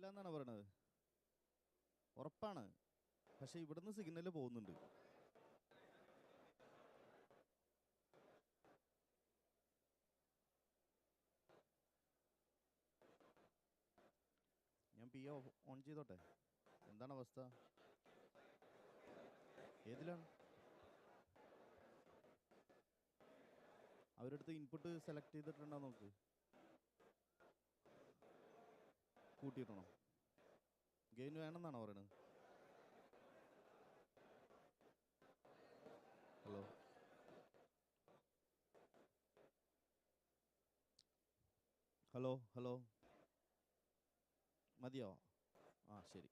എന്നാണ് പറയണത്. ഉറപ്പാണ്. പക്ഷെ ഇവിടുന്ന് സിഗ്നൽ പോകുന്നുണ്ട്. ഞാൻ പി ഓൺ ചെയ്തോട്ടെ. എന്താണ് അവസ്ഥ? ഏതിലാണ്? അവരടുത്ത് ഇൻപുട്ട് സെലക്ട് ചെയ്തിട്ടുണ്ടോ നോക്ക്. കൂട്ടിയിട്ടണോ? ഗെയിൻ വേണമെന്നാണോ പറയണത്? ഹലോ, ഹലോ, ഹലോ, മതിയോ? ആ ശരി.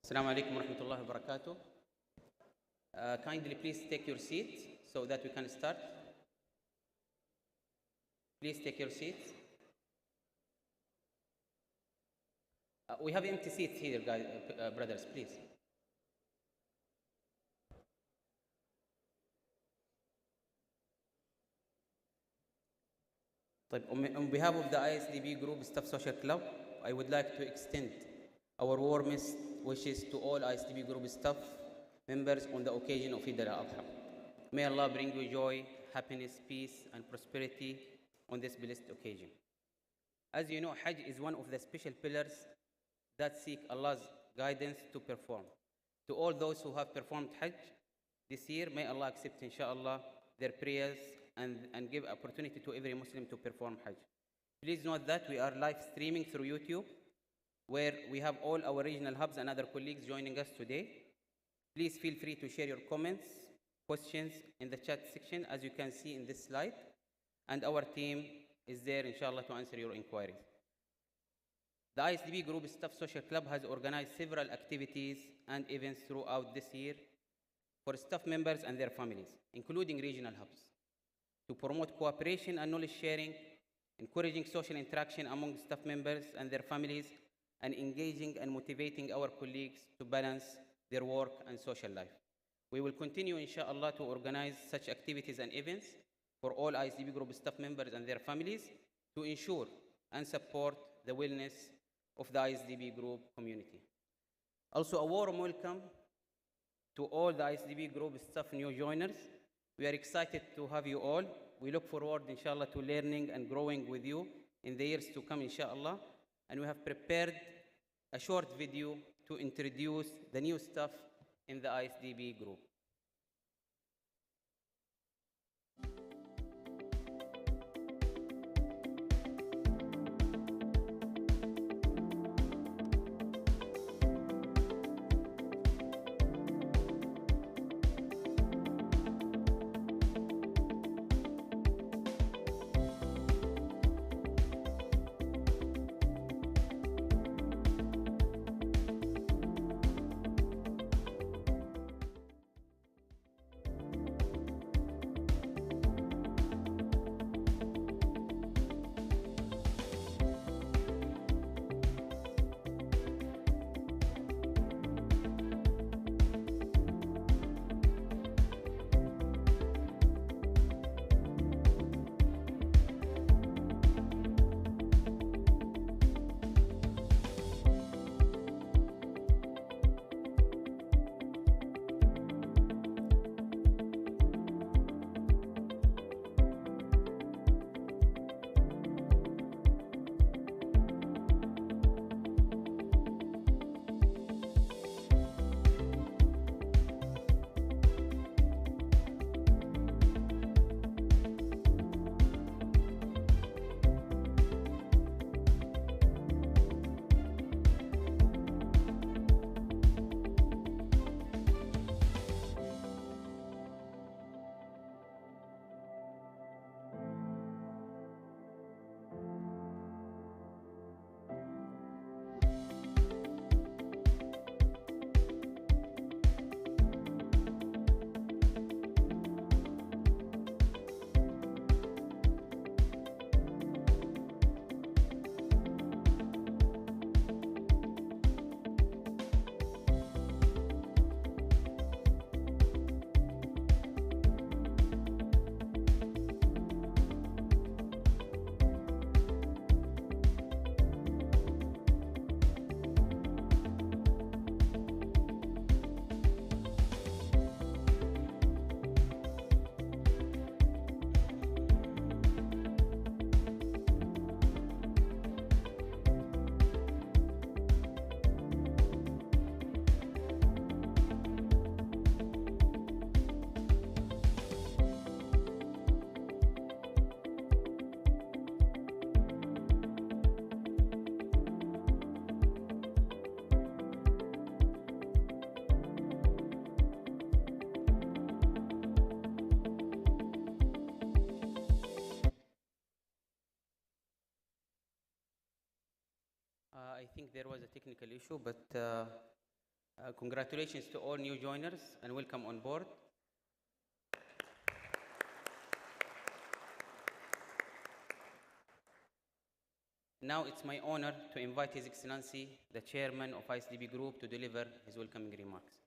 Assalamu alaikum wa rahmatullahi wa barakatuh. Kindly please take your seats so that we can start. Please take your seats. We have empty seats here, guys, brothers, please. On behalf of the ISDB Group Staff Social Club, I would like to extend our warmest wishes to all ISDB Group staff members on the occasion of Al-Adha. May Allah bring you joy, happiness, peace, and prosperity on this blessed occasion. As you know, Hajj is one of the special pillars that seek Allah's guidance to perform. To all those who have performed Hajj this year, may Allah accept, inshallah, their prayers and give opportunity to every Muslim to perform Hajj. Please note that we are live streaming through YouTube, where we have all our regional hubs and other colleagues joining us today. Please feel free to share your comments, questions in the chat section, as you can see in this slide. And our team is there, inshallah, to answer your inquiries. The ISDB Group Staff Social Club has organized several activities and events throughout this year for staff members and their families, including regional hubs, to promote cooperation and knowledge sharing, encouraging social interaction among staff members and their families, and engaging and motivating our colleagues to balance their work and social life. We will continue, inshallah, to organize such activities and events for all ISDB Group staff members and their families to ensure and support the wellness of the ISDB Group community. Also, a warm welcome to all the ISDB Group staff new joiners. We are excited to have you all. We look forward, inshallah, to learning and growing with you in the years to come, inshallah. And we have prepared a short video to introduce the new staff in the ISDB Group. I think there was a technical issue, but Congratulations to all new joiners and welcome on board. Now it's my honor to invite His Excellency, the Chairman of IsDB Group, to deliver his welcoming remarks.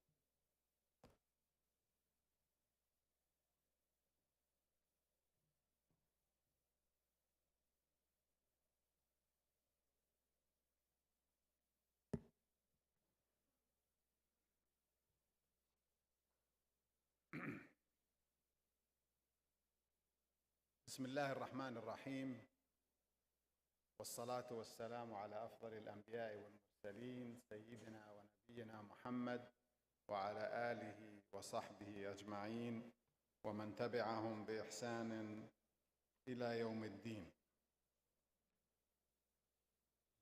بسم الله الرحمن الرحيم والصلاة والسلام على أفضل الأنبياء والمرسلين سيدنا ونبينا محمد وعلى آله وصحبه أجمعين ومن تبعهم بإحسان إلى يوم الدين.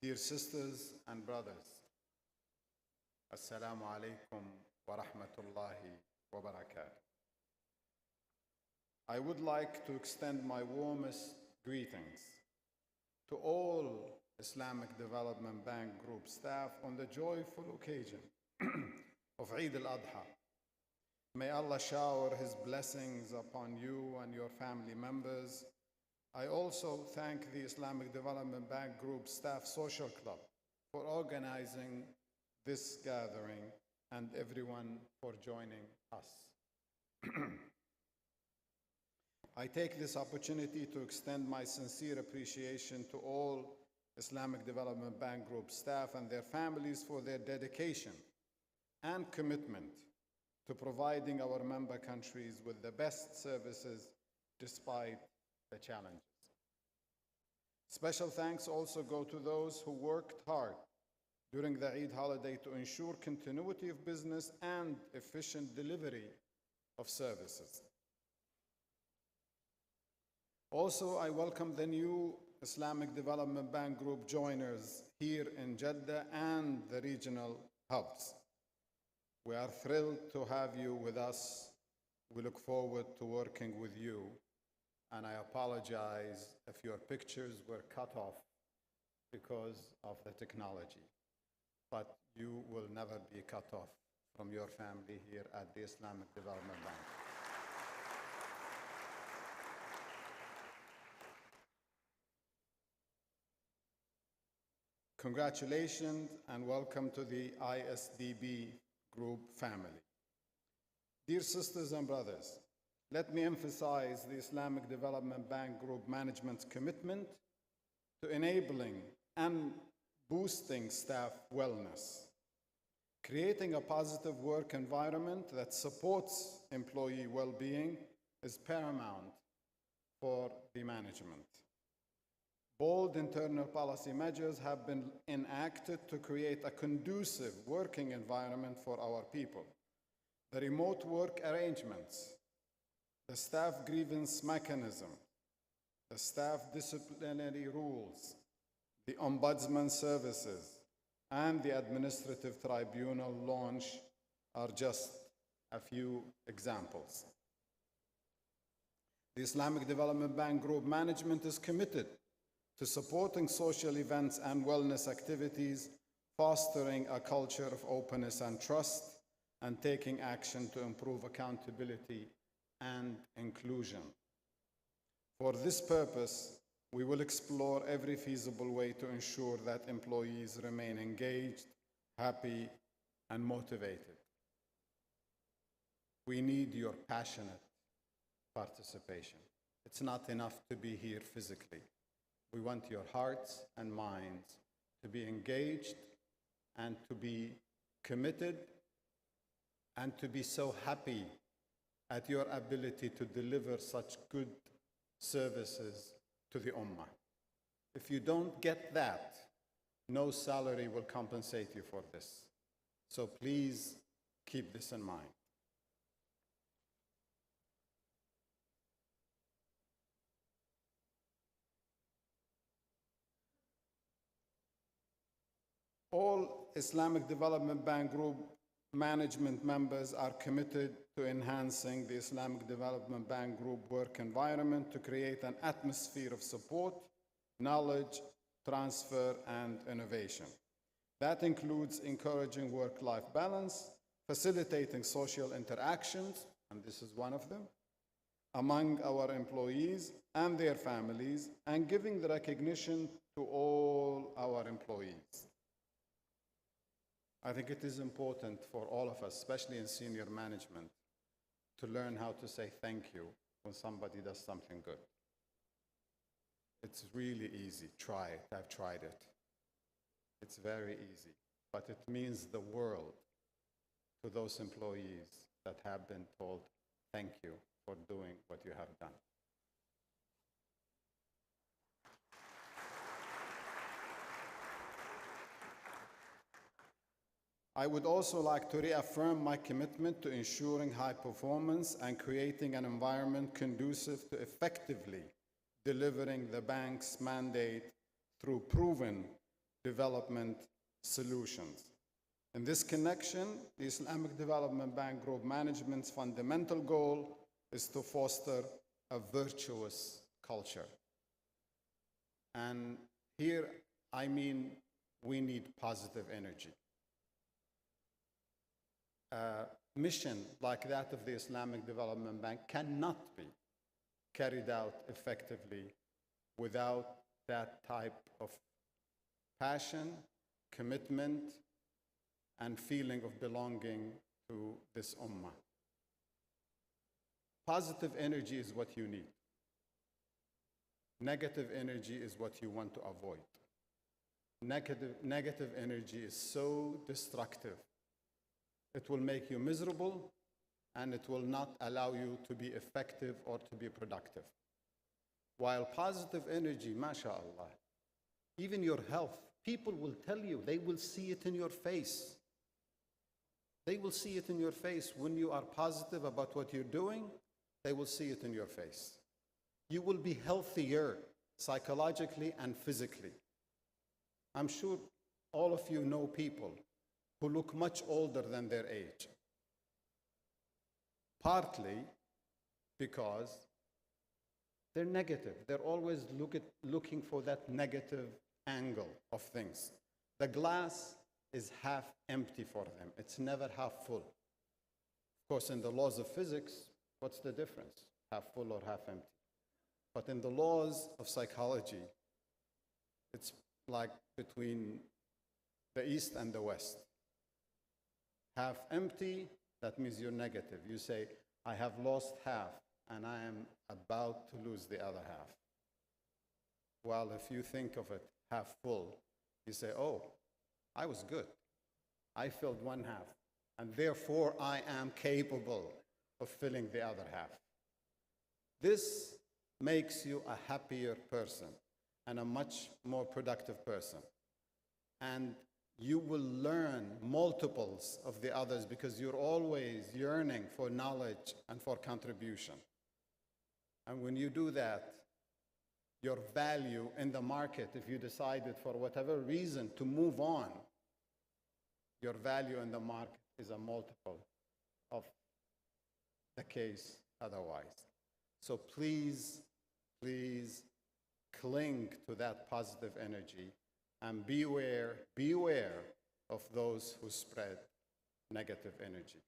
Dear sisters and brothers, Assalamu alaikum wa rahmatullahi wa barakatuh. I would like to extend my warmest greetings to all Islamic Development Bank Group staff on the joyful occasion of Eid Al-Adha. May Allah shower His blessings upon you and your family members. I also thank the Islamic Development Bank Group Staff Social Club for organizing this gathering and everyone for joining us. I take this opportunity to extend my sincere appreciation to all Islamic Development Bank Group staff and their families for their dedication and commitment to providing our member countries with the best services despite the challenges. Special thanks also go to those who worked hard during the Eid holiday to ensure continuity of business and efficient delivery of services. Also, I welcome the new Islamic Development Bank Group joiners here in Jeddah and the regional hubs. We are thrilled to have you with us. We look forward to working with you. And I apologize if your pictures were cut off because of the technology. But you will never be cut off from your family here at the Islamic Development Bank. Congratulations and welcome to the ISDB Group family. Dear sisters and brothers, let me emphasize the Islamic Development Bank Group management's commitment to enabling and boosting staff wellness. Creating a positive work environment that supports employee well-being is paramount for the management. Bold internal policy measures have been enacted to create a conducive working environment for our people. The remote work arrangements, the staff grievance mechanism, the staff disciplinary rules, the ombudsman services, and the administrative tribunal launch are just a few examples. The Islamic Development Bank Group management is committed to supporting social events and wellness activities, fostering a culture of openness and trust, and taking action to improve accountability and inclusion. For this purpose, we will explore every feasible way to ensure that employees remain engaged, happy, and motivated. We need your passionate participation. It's not enough to be here physically. We want your hearts and minds to be engaged and to be committed and to be so happy at your ability to deliver such good services to the Ummah. If you don't get that, no salary will compensate you for this. So please keep this in mind. All Islamic Development Bank Group management members are committed to enhancing the Islamic Development Bank Group work environment to create an atmosphere of support, knowledge, transfer, and innovation. That includes encouraging work-life balance, facilitating social interactions, and this is one of them, among our employees and their families, and giving the recognition to all our employees. I think it is important for all of us, especially in senior management, to learn how to say thank you when somebody does something good. It's really easy. Try it. I've tried it. It's very easy. But it means the world to those employees that have been told thank you for doing what you have done. I would also like to reaffirm my commitment to ensuring high performance and creating an environment conducive to effectively delivering the bank's mandate through proven development solutions. In this connection, the Islamic Development Bank Group Management's fundamental goal is to foster a virtuous culture. And here, I mean, we need positive energy. A mission like that of the Islamic Development Bank cannot be carried out effectively without that type of passion, commitment, and feeling of belonging to this ummah. Positive energy is what you need. Negative energy is what you want to avoid. Negative energy is so destructive. It will make you miserable, and it will not allow you to be effective or to be productive. While positive energy, mashallah, even your health, people will tell you, they will see it in your face. They will see it in your face. When you are positive about what you're doing, they will see it in your face. You will be healthier psychologically and physically. I'm sure all of you know people who look much older than their age. Partly because they're negative. They're always looking for that negative angle of things. The glass is half empty for them. It's never half full. Of course, in the laws of physics, what's the difference? Half full or half empty? But in the laws of psychology, it's like between the East and the West. Half empty, that means you're negative. You say, I have lost half, and I am about to lose the other half. While if you think of it half full, you say, oh, I was good. I filled one half, and therefore I am capable of filling the other half. This makes you a happier person and a much more productive person. And you will learn multiples of the others because you're always yearning for knowledge and for contribution. And when you do that, your value in the market, if you decided for whatever reason to move on, your value in the market is a multiple of the case otherwise. So please, please cling to that positive energy and beware of those who spread negative energy.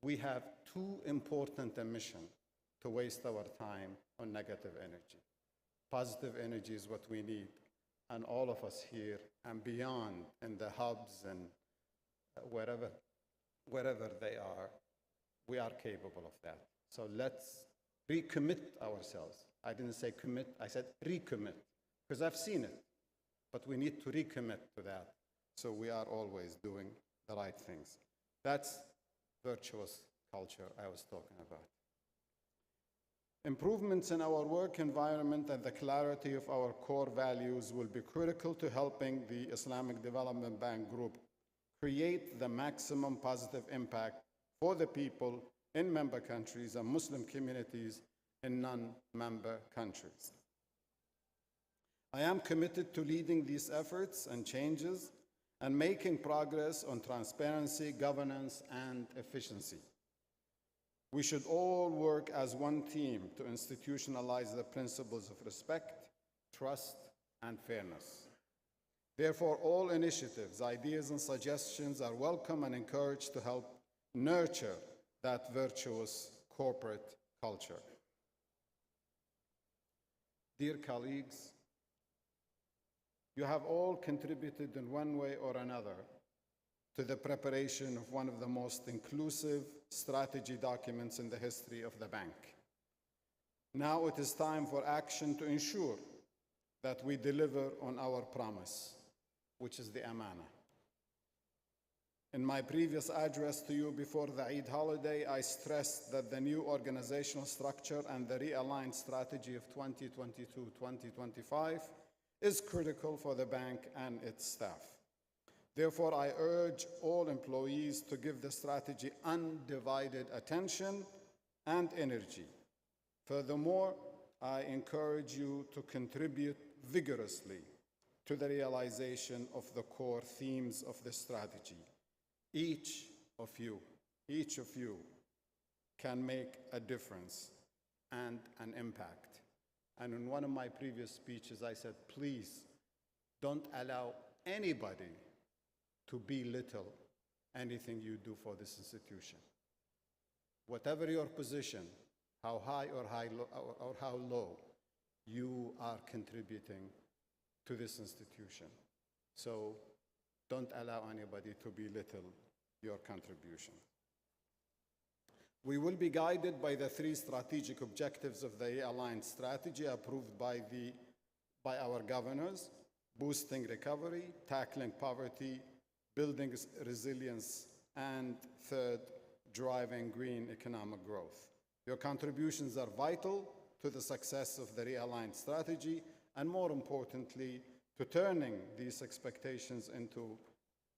We have too important a mission to waste our time on negative energy. Positive energy is what we need, and all of us here and beyond in the hubs and wherever they are, we are capable of that. So let's recommit ourselves. I didn't say commit, I said recommit, because I've seen it. But we need to recommit to that, so we are always doing the right things. That's virtuous culture I was talking about. Improvements in our work environment and the clarity of our core values will be critical to helping the Islamic Development Bank Group create the maximum positive impact for the people in member countries and Muslim communities in non-member countries. I am committed to leading these efforts and changes and making progress on transparency, governance, and efficiency. We should all work as one team to institutionalize the principles of respect, trust, and fairness. Therefore, all initiatives, ideas, and suggestions are welcome and encouraged to help nurture that virtuous corporate culture. Dear colleagues, you have all contributed in one way or another to the preparation of one of the most inclusive strategy documents in the history of the bank. Now it is time for action to ensure that we deliver on our promise, which is the amana. In my previous address to you before the Eid holiday, I stressed that the new organizational structure and the realigned strategy of 2022-2025 is critical for the bank and its staff. Therefore, I urge all employees to give the strategy undivided attention and energy. Furthermore, I encourage you to contribute vigorously to the realization of the core themes of the strategy. Each of you can make a difference and an impact. And in one of my previous speeches, I said, please don't allow anybody to belittle anything you do for this institution. Whatever your position, how high or how low, you are contributing to this institution. So don't allow anybody to belittle your contribution. We will be guided by the 3 strategic objectives of the realigned strategy approved by our governors: boosting recovery, tackling poverty, building resilience, and 3rd, driving green economic growth. Your contributions are vital to the success of the realigned strategy, and more importantly, to turning these expectations into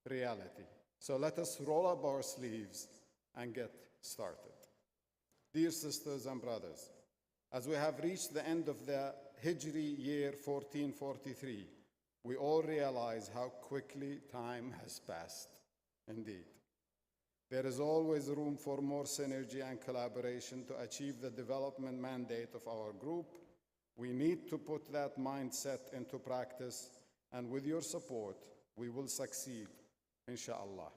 reality. So let us roll up our sleeves and get started. Dear sisters and brothers, as we have reached the end of the Hijri year 1443, we all realize how quickly time has passed. Indeed, there is always room for more synergy and collaboration to achieve the development mandate of our group. We need to put that mindset into practice, and with your support, we will succeed, inshallah.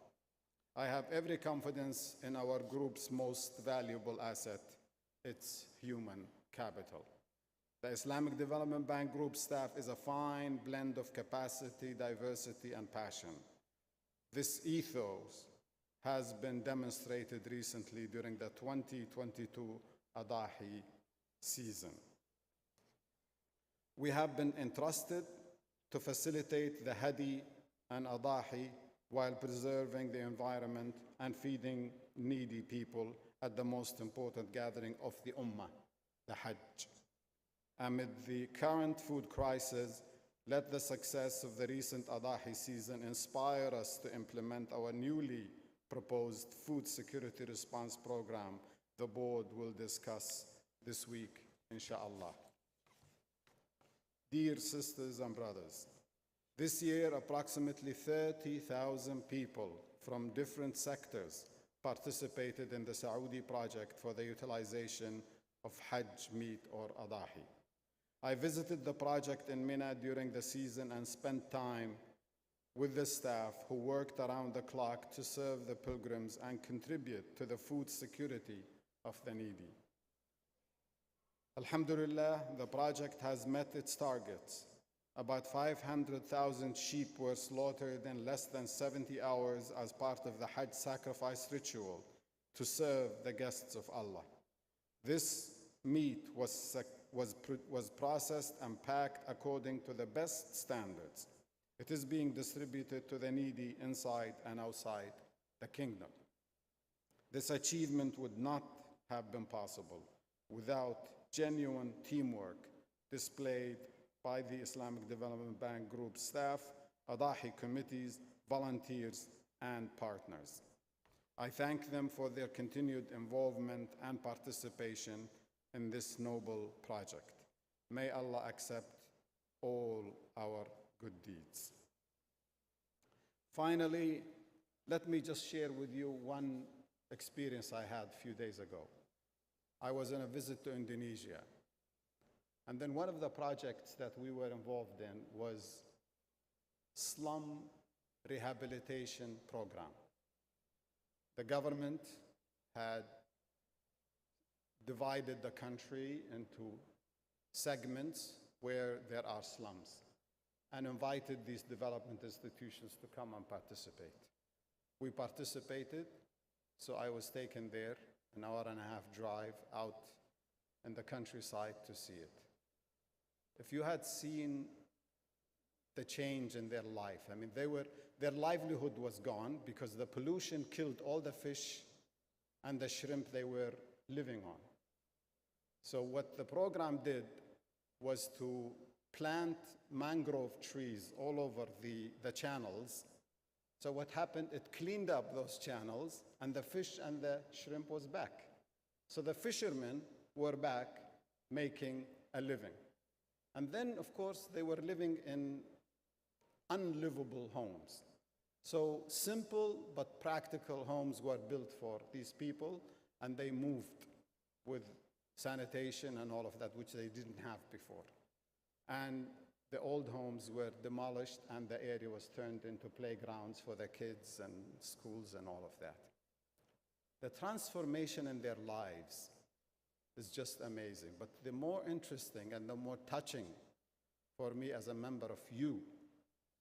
I have every confidence in our group's most valuable asset, its human capital. The Islamic Development Bank Group staff is a fine blend of capacity, diversity, and passion. This ethos has been demonstrated recently during the 2022 Adahi season. We have been entrusted to facilitate the Hadi and Adahi while preserving the environment and feeding needy people at the most important gathering of the Ummah, the Hajj. Amid the current food crisis, let the success of the recent Adahi season inspire us to implement our newly proposed food security response program the board will discuss this week, inshallah. Dear sisters and brothers, this year approximately 30,000 people from different sectors participated in the Saudi project for the utilization of Hajj meat or Adahi. I visited the project in Mina during the season and spent time with the staff who worked around the clock to serve the pilgrims and contribute to the food security of the needy. Alhamdulillah, the project has met its targets. About 500,000 sheep were slaughtered in less than 70 hours as part of the Hajj sacrifice ritual to serve the guests of Allah. This meat was processed and packed according to the best standards. It is being distributed to the needy inside and outside the kingdom. This achievement would not have been possible without genuine teamwork displayed by the Islamic Development Bank Group staff, Adahi committees, volunteers, and partners. I thank them for their continued involvement and participation in this noble project. May Allah accept all our good deeds. Finally, let me just share with you one experience I had a few days ago. I was on a visit to Indonesia, and then one of the projects that we were involved in was slum rehabilitation program. The government had divided the country into segments where there are slums and invited these development institutions to come and participate. We participated, so I was taken there, an hour and a half drive out in the countryside to see it. If you had seen the change in their life, I mean, their livelihood was gone because the pollution killed all the fish and the shrimp they were living on. So what the program did was to plant mangrove trees all over the channels. So what happened, it cleaned up those channels, and the fish and the shrimp was back. So the fishermen were back making a living. And then, of course, they were living in unlivable homes. So simple but practical homes were built for these people, and they moved with sanitation and all of that, which they didn't have before. And the old homes were demolished, and the area was turned into playgrounds for the kids and schools and all of that. The transformation in their lives is just amazing. But the more interesting and the more touching for me as a member of you,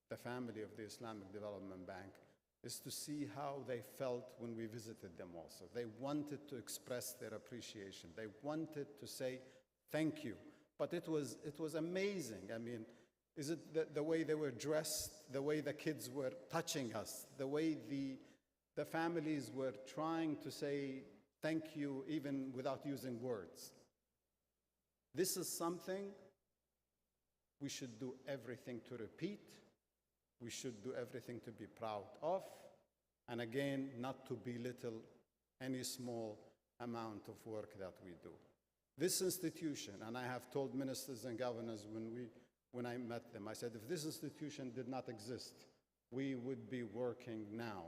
the family of the Islamic Development Bank, is to see how they felt when we visited them also. They wanted to express their appreciation. They wanted to say thank you. But it was amazing. I mean, is it the way they were dressed, the way the kids were touching us, the way the families were trying to say thank you even without using words. This is something we should do everything to repeat. We should do everything to be proud of. And again, not to belittle any small amount of work that we do. This institution, and I have told ministers and governors when I met them, I said, if this institution did not exist, we would be working now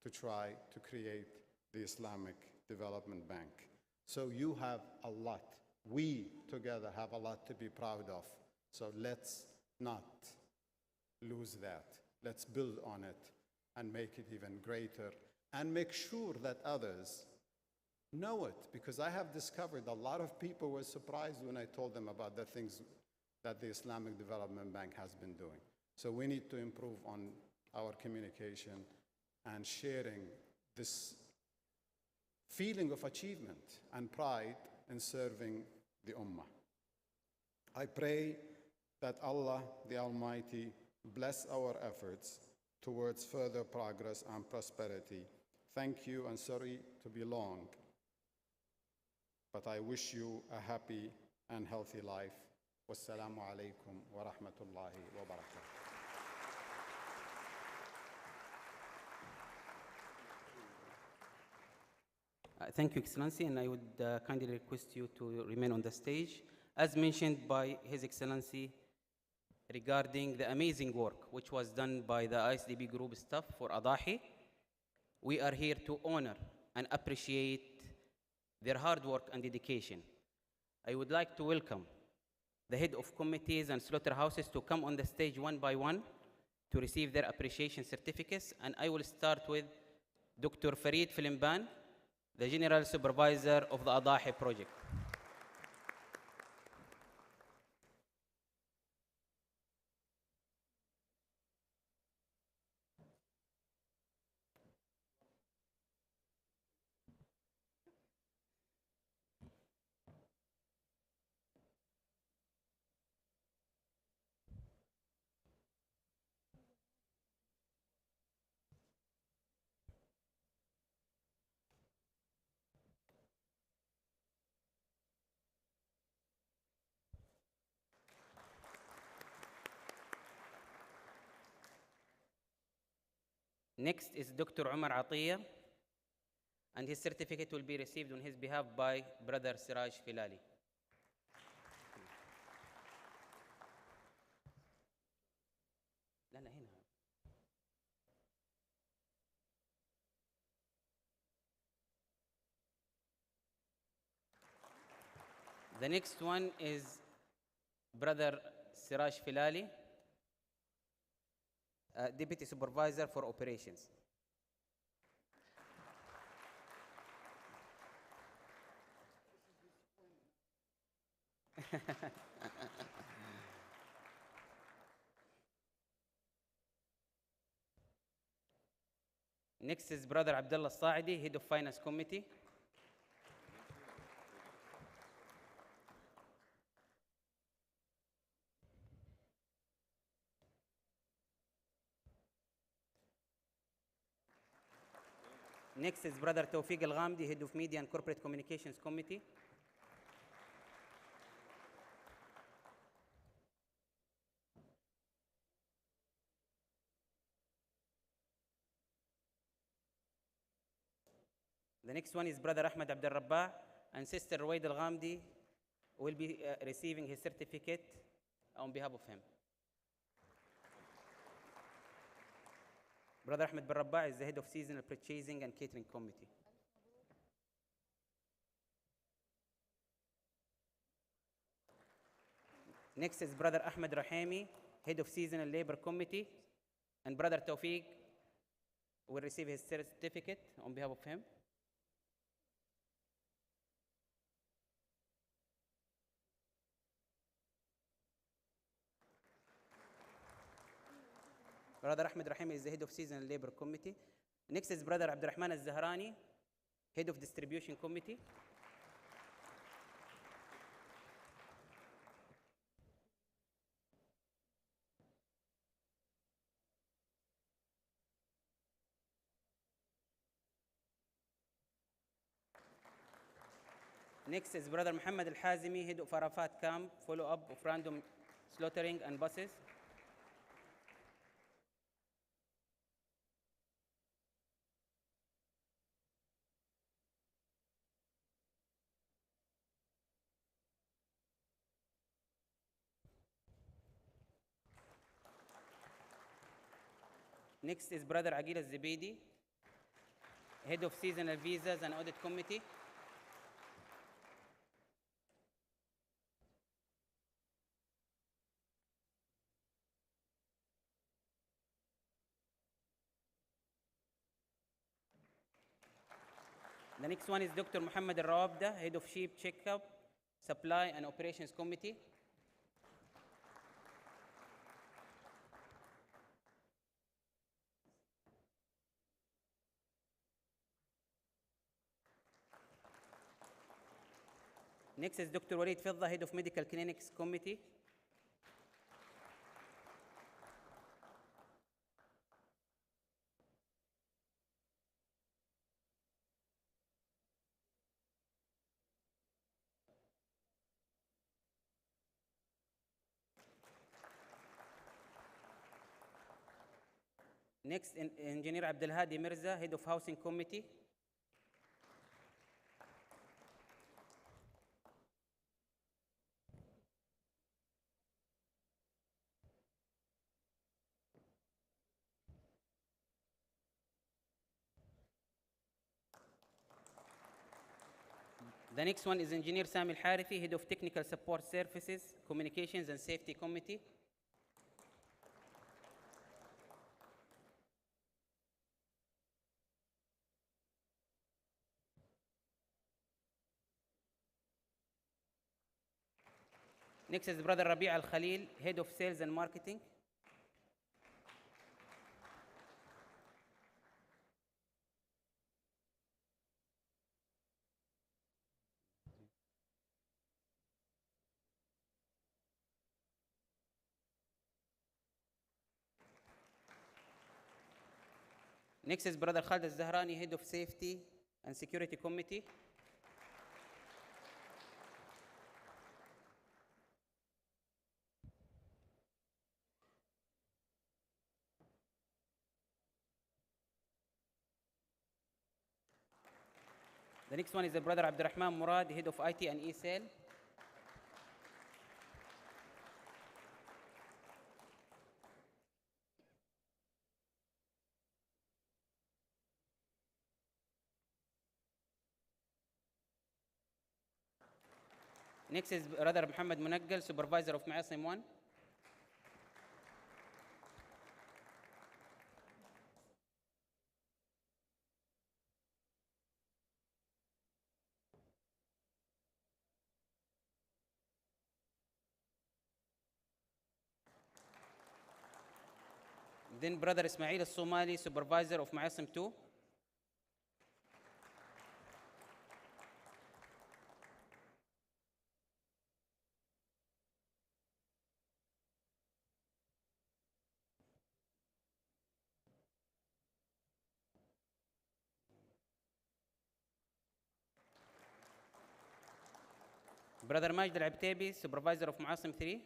to try to create the Islamic Development Bank. So you have a lot. We together have a lot to be proud of. So let's not lose that. Let's build on it and make it even greater and make sure that others know it, because I have discovered a lot of people were surprised when I told them about the things that the Islamic Development Bank has been doing. So we need to improve on our communication and sharing this feeling of achievement and pride in serving the Ummah. I pray that Allah, the Almighty, bless our efforts towards further progress and prosperity. Thank you, and sorry to be long, but I wish you a happy and healthy life. Wassalamu alaikum wa rahmatullahi wa barakatuh. Thank you, Excellency, and I would kindly request you to remain on the stage. As mentioned by His Excellency, regarding the amazing work which was done by the ISDB group staff for Adahi, we are here to honor and appreciate their hard work and dedication. I would like to welcome the head of committees and slaughterhouses to come on the stage one by one to receive their appreciation certificates, and I will start with Dr. Farid Filimban, the General Supervisor of the Adahi project. Next is Dr. Umar Atiyah, and his certificate will be received on his behalf by Brother Siraj Filali. The next one is Brother Siraj Filali. Deputy Supervisor for Operations. Next is Brother Abdullah Saidi, Head of Finance Committee. Next is Brother Tawfiq Al-Ghamdi, Head of Media and Corporate Communications Committee. The next one is Brother Ahmed Abdel Rabbah, and Sister Ruwaid Al-Ghamdi will be receiving his certificate on behalf of him. Brother Ahmed bin Rabbah is the Head of Seasonal Purchasing and Catering Committee. Next is Brother Ahmed Rahimi, Head of Seasonal Labor Committee, and Brother Tawfiq will receive his certificate on behalf of him. Brother Ahmed Rahimi is the Head of Seasonal Labor Committee. Next is Brother Abdurrahman Al-Zahrani, Head of Distribution Committee. Next is Brother Muhammad Al-Hazimi, Head of Arafat Camp, follow-up of random slaughtering and buses. Next is Brother Aqil Al-Zibidi, Head of Seasonal Visas and Audit Committee. The next one is Dr. Muhammad Al-Rawabda, Head of Sheep Checkup, Supply and Operations Committee. Next is Dr. Walid Fidda, Head of Medical Clinics Committee. Next, Engineer Abdul Hadi Mirza, Head of Housing Committee. The next one is Engineer Sami Al-Harithi, Head of Technical Support Services, Communications and Safety Committee. Next is Brother Rabi' Al-Khalil, Head of Sales and Marketing. Next is Brother Khalid Al-Zahrani, Head of Safety and Security Committee. The next one is the Brother Abdurrahman Murad, Head of IT and E-Sale. Next is Brother Muhammad Munaggal, Supervisor of Ma'asim 1. Then Brother Ismail Al-Somali, Supervisor of Maasim 2. Brother Majd Al-Abtabi, Supervisor of Maasim 3.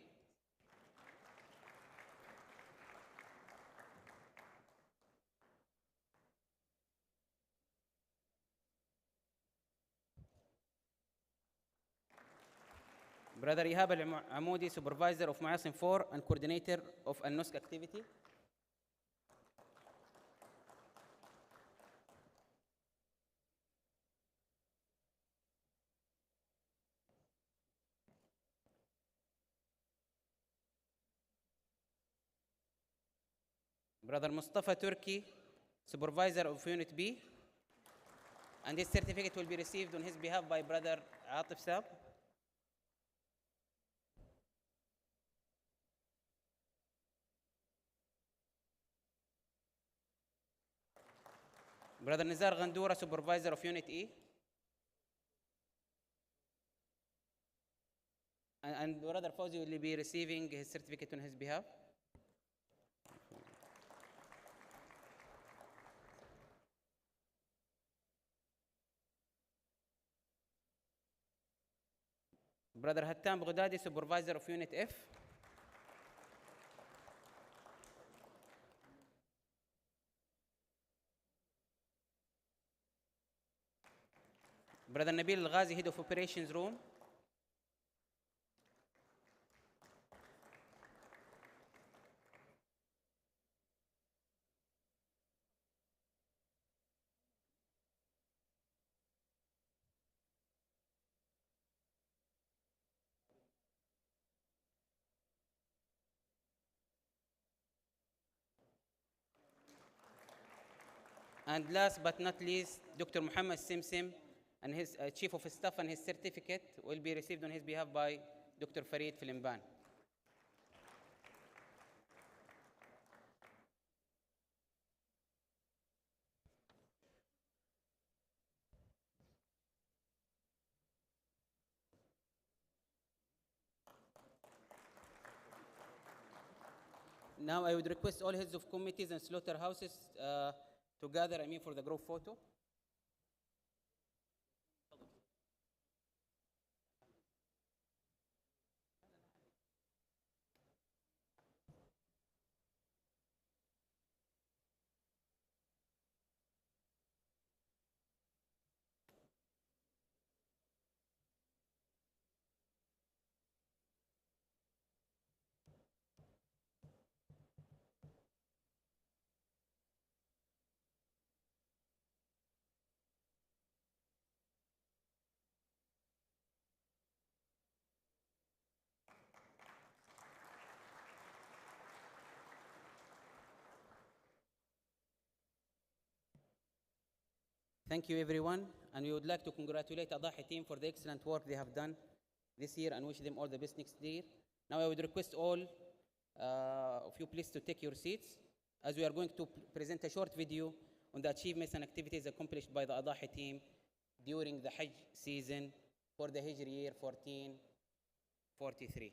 Brother Ihab Al-Amoudi, Supervisor of Maasim 4 and Coordinator of Al-Nusk activity. Brother Mustafa Turki, Supervisor of Unit B. And his certificate will be received on his behalf by Brother Atif Saab. Brother Nizar Ghandura, Supervisor of Unit E. And Brother Fawzi will be receiving his certificate on his behalf. Brother Hattam Baghdadi, Supervisor of Unit F. Brother Nabil Al-Ghazi, Head of Operations Room. And last but not least, Dr. Muhammad Simsim and his Chief of Staff, and his certificate will be received on his behalf by Dr. Farid Filimban. Now I would request all heads of committees and slaughterhouses to gather, for the group photo. Thank you, everyone, and we would like to congratulate Al-Adha team for the excellent work they have done this year and wish them all the best next year. Now I would request all of you please to take your seats, as we are going to present a short video on the achievements and activities accomplished by the Al-Adha team during the Hajj season for the Hijri year 1443.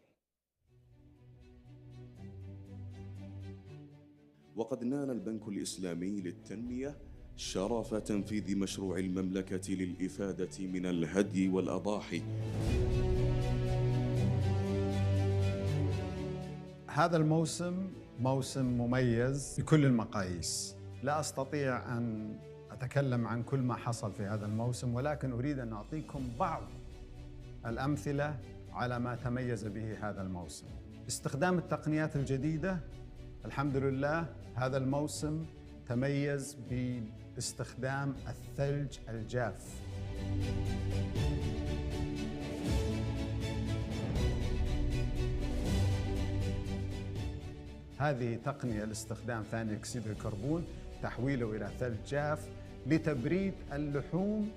وقد نال البنك الإسلامي للتنمية شرف تنفيذ مشروع المملكة للإفادة من الهدي والأضاحي. هذا الموسم موسم مميز بكل المقاييس. لا أستطيع أن أتكلم عن كل ما حصل في هذا الموسم، ولكن أريد أن أعطيكم بعض الأمثلة على ما تميز به هذا الموسم. استخدام التقنيات الجديدة، الحمد لله هذا الموسم تميز باستخدام الثلج الجاف. هذه تقنية لاستخدام ثاني أكسيد الكربون، تحويله إلى ثلج جاف لتبريد اللحوم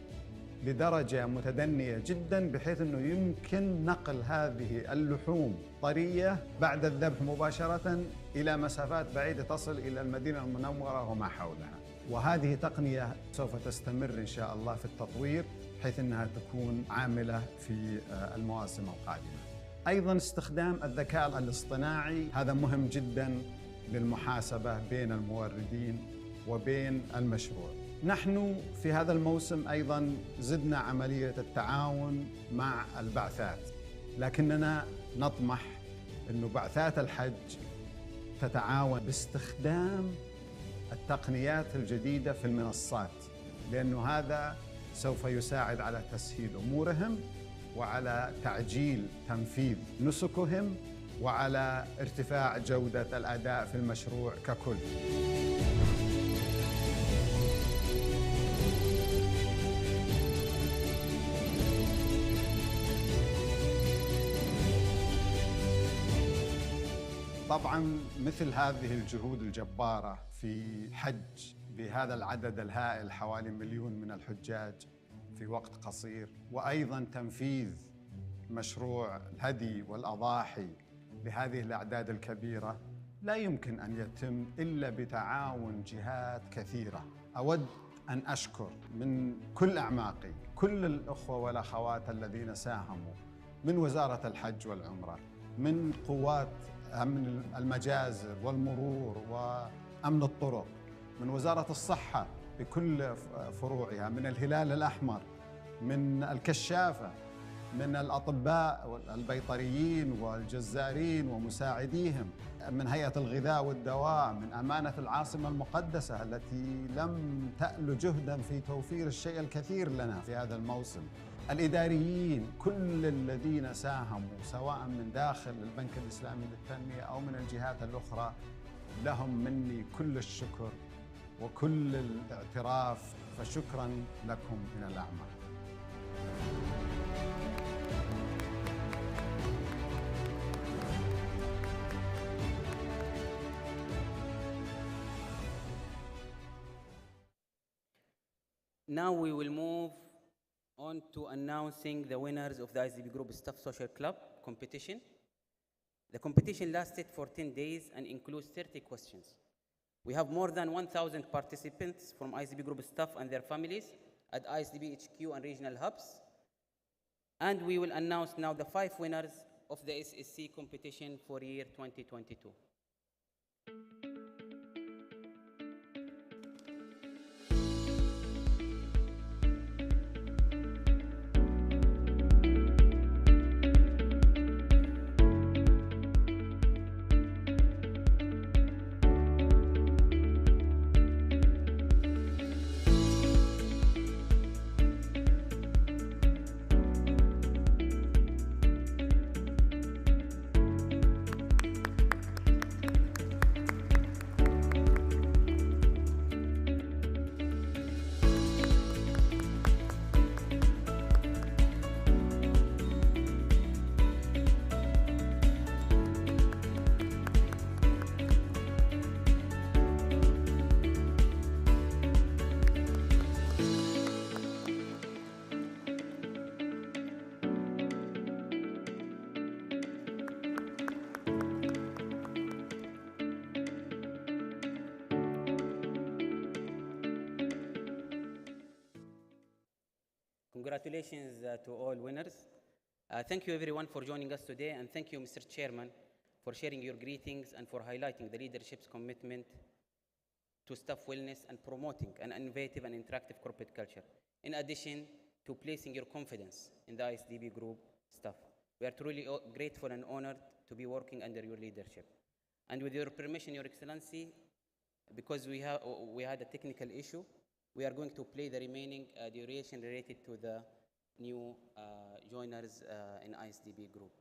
لدرجة متدنية جدا، بحيث أنه يمكن نقل هذه اللحوم طرية بعد الذبح مباشرة إلى مسافات بعيدة تصل إلى المدينة المنورة وما حولها. وهذه تقنية سوف تستمر إن شاء الله في التطوير، بحيث أنها تكون عاملة في المواسم القادمة. أيضاً استخدام الذكاء الاصطناعي، هذا مهم جداً للمحاسبة بين الموردين وبين المشروع. نحن في هذا الموسم أيضاً زدنا عملية التعاون مع البعثات، لكننا نطمح أنه بعثات الحج تتعاون باستخدام التقنيات الجديدة في المنصات، لأنه هذا سوف يساعد على تسهيل أمورهم وعلى تعجيل تنفيذ نسكهم وعلى ارتفاع جودة الأداء في المشروع ككل. طبعاً مثل هذه الجهود الجبارة في حج بهذا العدد الهائل، حوالي 1,000,000 من الحجاج في وقت قصير، وأيضاً تنفيذ مشروع الهدي والأضاحي لهذه الأعداد الكبيرة، لا يمكن أن يتم إلا بتعاون جهات كثيرة. أود أن أشكر من كل أعماقي كل الأخوة والأخوات الذين ساهموا، من وزارة الحج والعمرة، من قوات أمن المجازر والمرور وأمن الطرق، من وزارة الصحة بكل فروعها، من الهلال الأحمر، من الكشافة، من الأطباء والبيطريين والجزارين ومساعديهم، من هيئة الغذاء والدواء، من أمانة العاصمة المقدسة التي لم تأل جهداً في توفير الشيء الكثير لنا في هذا الموسم، الإداريين، كل الذين ساهموا سواء من داخل البنك الإسلامي للتنمية أو من الجهات الأخرى، لهم مني كل الشكر وكل الاعتراف، فشكراً لكم من الأعماق. Now we will move on to announcing the winners of the ISDB Group Staff Social Club competition. The competition lasted for 10 days and includes 30 questions. We have more than 1,000 participants from ISDB Group staff and their families at ISDB HQ and regional hubs. And we will announce now the 5 winners of the SSC competition for year 2022. Congratulations to all winners. Thank you everyone for joining us today, and thank you, Mr. Chairman, for sharing your greetings and for highlighting the leadership's commitment to staff wellness and promoting an innovative and interactive corporate culture, in addition to placing your confidence in the ISDB Group staff. We are truly grateful and honored to be working under your leadership. And with your permission, Your Excellency, because we had a technical issue, we are going to play the remaining duration related to the new joiners in ISDB Group.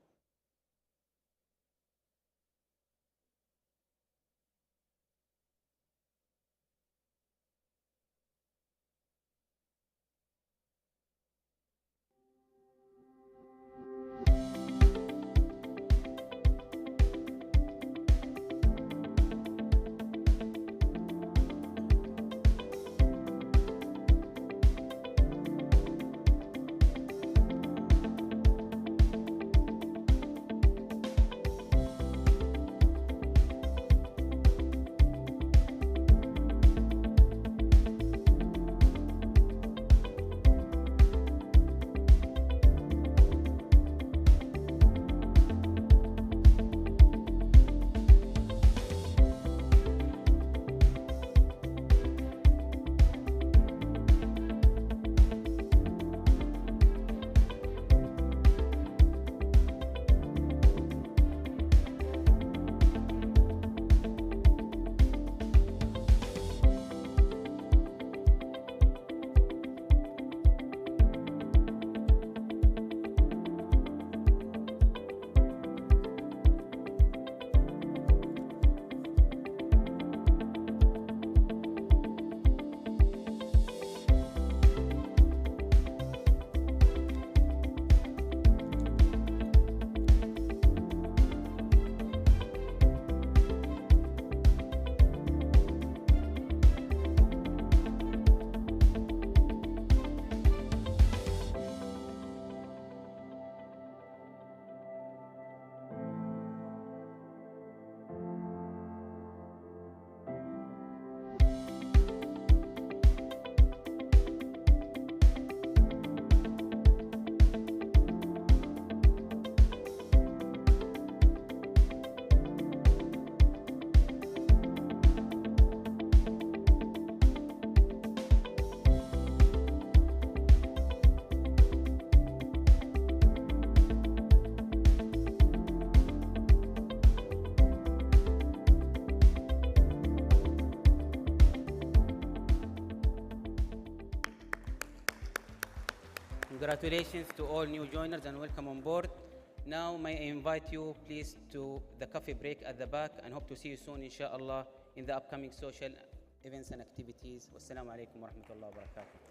Congratulations to all new joiners and welcome on board. Now may I invite you please to the coffee break at the back and hope to see you soon inshallah in the upcoming social events and activities. Wassalamu alaikum wa rahmatullahi wa barakatuh.